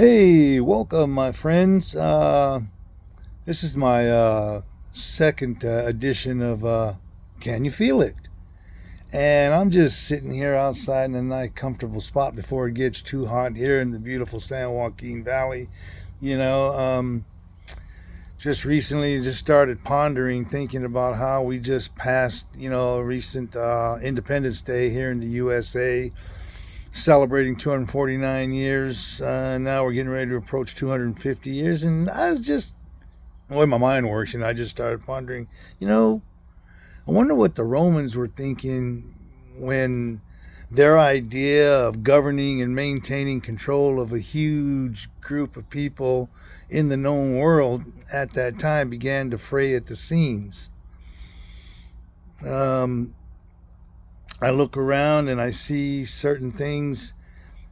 Hey, welcome, my friends. This is my second edition of Can You Feel It? And I'm just sitting here outside in a nice, comfortable spot before it gets too hot here in the beautiful San Joaquin Valley. You know, just recently just started pondering, thinking about how we just passed, recent Independence Day here in the USA, celebrating 249 years. Now we're getting ready to approach 250 years. And I was just, the way my mind works, I just started pondering, you know, I wonder what the Romans were thinking when their idea of governing and maintaining control of a huge group of people in the known world at that time began to fray at the seams. Um, I look around and I see certain things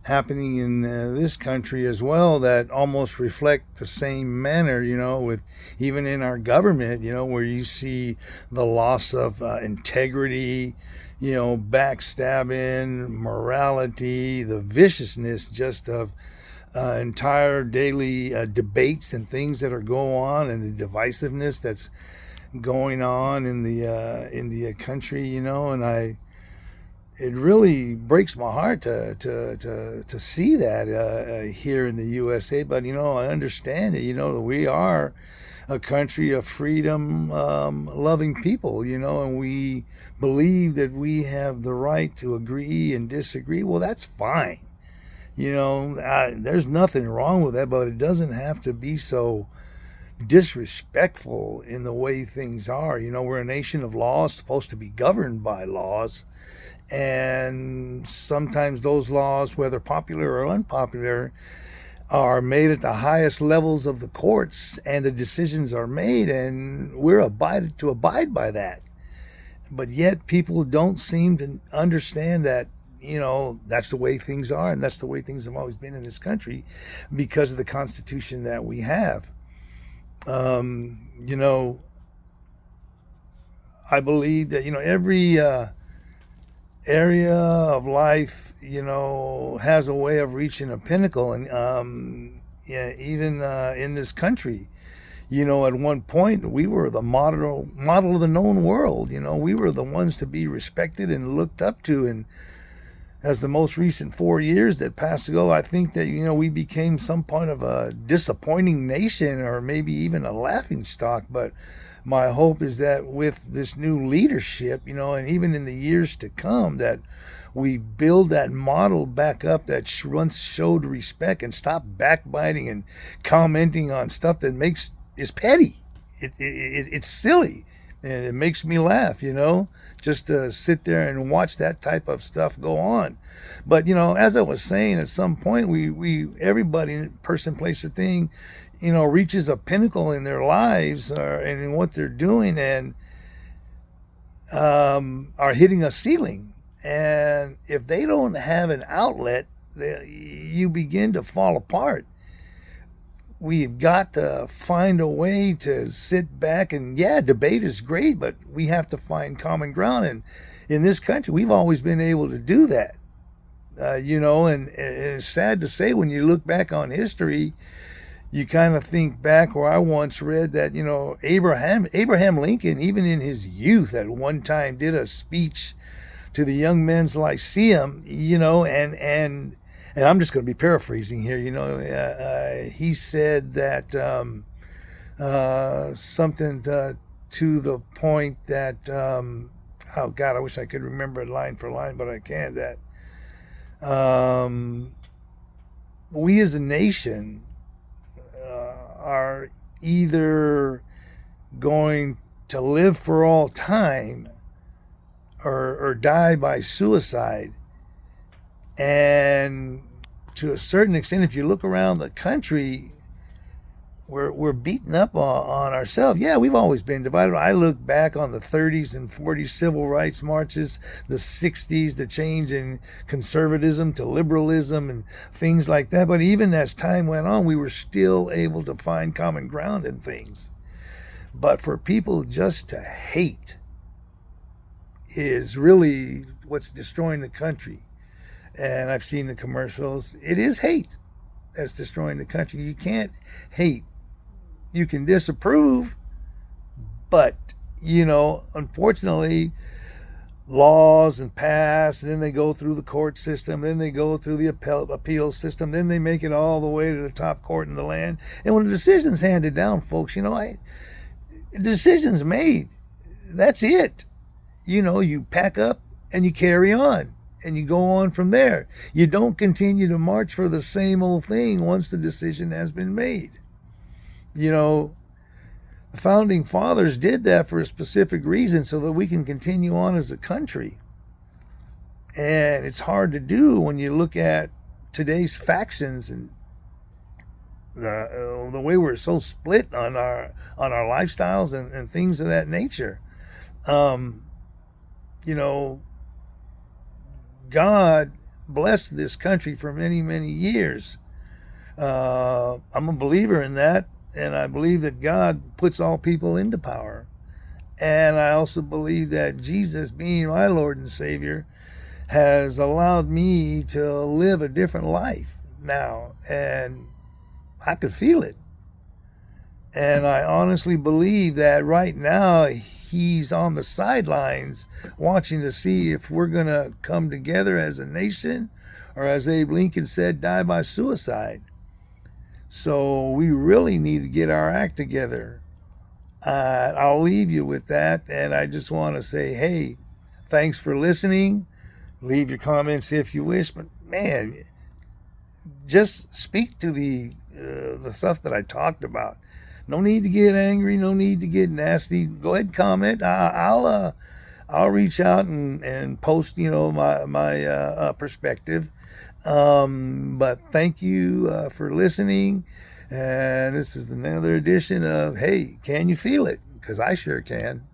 happening in this country as well that almost reflect the same manner, with even in our government, where you see the loss of integrity, backstabbing, morality, the viciousness just of entire daily debates and things that are going on, and the divisiveness that's going on in the country, and it really breaks my heart to see that here in the USA. But I understand it. That we are a country of freedom, loving people. And we believe that we have the right to agree and disagree. Well, that's fine. There's nothing wrong with that, but it doesn't have to be so disrespectful in the way things are. We're a nation of laws, supposed to be governed by laws, and sometimes those laws, whether popular or unpopular, are made at the highest levels of the courts, and the decisions are made, and we're abided to abide by that. But yet people don't seem to understand that that's the way things are, and that's the way things have always been in this country because of the Constitution that we have. um, you know I believe that every area of life, has a way of reaching a pinnacle. And yeah, even in this country, at one point we were the model of the known world. We were the ones to be respected and looked up to. And as the most recent 4 years that passed ago, I think that we became some point of a disappointing nation, or maybe even a laughing stock. But my hope is that with this new leadership, and even in the years to come, that we build that model back up that once showed respect, and stop backbiting and commenting on stuff that is petty. It's silly, and it makes me laugh, just to sit there and watch that type of stuff go on. But as I was saying, at some point, we everybody, person, place, or thing, reaches a pinnacle in their lives, and in what they're doing, and are hitting a ceiling. And if they don't have an outlet, you begin to fall apart. We've got to find a way to sit back, and yeah, debate is great, but we have to find common ground. And in this country, we've always been able to do that. And it's sad to say, when you look back on history, you kind of think back where I once read that, Abraham Lincoln, even in his youth, at one time did a speech to the Young Men's Lyceum, and I'm just going to be paraphrasing here. He said that something to the point that, oh God, I wish I could remember it line for line, but I can't. That we as a nation are either going to live for all time, or die by suicide. And to a certain extent, if you look around the country, we're beating up on ourselves. Yeah, we've always been divided. I look back on the 30s and 40s civil rights marches, the 60s, the change in conservatism to liberalism and things like that. But even as time went on, we were still able to find common ground in things. But for people just to hate is really what's destroying the country. And I've seen the commercials. It is hate. that's destroying the country. You can't hate. You can disapprove, but, unfortunately, laws and pass, and then they go through the court system, then they go through the appeal system, then they make it all the way to the top court in the land. And when the decision's handed down, folks, the decision's made. That's it. You pack up and you carry on and you go on from there. You don't continue to march for the same old thing once the decision has been made. The founding fathers did that for a specific reason so that we can continue on as a country. And it's hard to do when you look at today's factions and the way we're so split on our lifestyles and things of that nature. God blessed this country for many, many years. I'm a believer in that. And I believe that God puts all people into power. And I also believe that Jesus, being my Lord and Savior, has allowed me to live a different life now. And I could feel it. And I honestly believe that right now he's on the sidelines watching to see if we're going to come together as a nation, or, as Abe Lincoln said, die by suicide. So we really need to get our act together. I'll leave you with that. And I just want to say, hey, thanks for listening. Leave your comments if you wish. But, man, just speak to the stuff that I talked about. No need to get angry. No need to get nasty. Go ahead and comment. I'll reach out and post, my perspective. But thank you for listening. And this is another edition of Hey, Can You Feel It? Because I sure can.